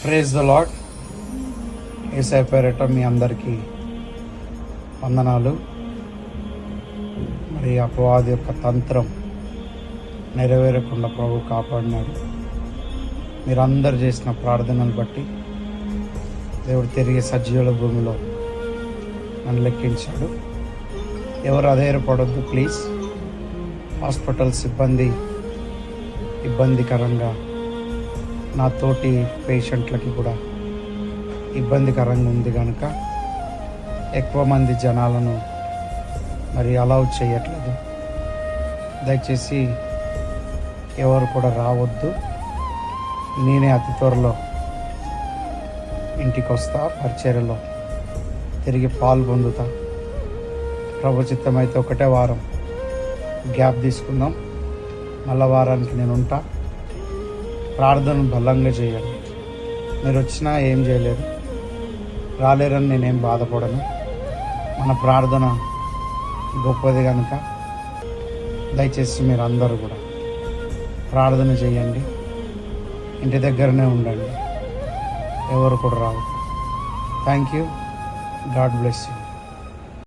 Praise the lord. యేసయ్య పేరిట మీ అందరికీ వందనాలు. మరి అపవాది యొక్క తంత్రం నెరవేరకుండా ప్రభు కాపాడినాడు. మీరందరు చేసిన ప్రార్థనలు బట్టి దేవుడు తిరిగి సజీవుల భూమిలో నన్ను లెక్కించాడు. ఎవరు అధైర్యపడొద్దు ప్లీజ్. హాస్పిటల్ సిబ్బంది ఇబ్బందికరంగా, నా తోటి పేషెంట్లకి కూడా ఇబ్బందికరంగా ఉంది కనుక ఎక్కువ మంది జనాలను మరి అలౌ చేయట్లేదు. దయచేసి ఎవరు కూడా రావద్దు. నేనే అతి త్వరలో ఇంటికి వస్తా, పరిచర్యలో తిరిగి పాల్పొందుతా. ప్రభు చిత్తమైతే ఒకటే వారం గ్యాప్ తీసుకుందాం, మళ్ళా వారానికి నేను ఉంటా. ప్రార్థన బలంగా చేయండి. మీరు వచ్చినా ఏం చేయలేరు, రాలేరని నేనేం బాధపడను. మన ప్రార్థన గొప్పది కనుక దయచేసి మీరు అందరూ కూడా ప్రార్థన చేయండి. ఇంటి దగ్గరనే ఉండండి, ఎవరు కూడా రావద్దు. Thank you. God bless you.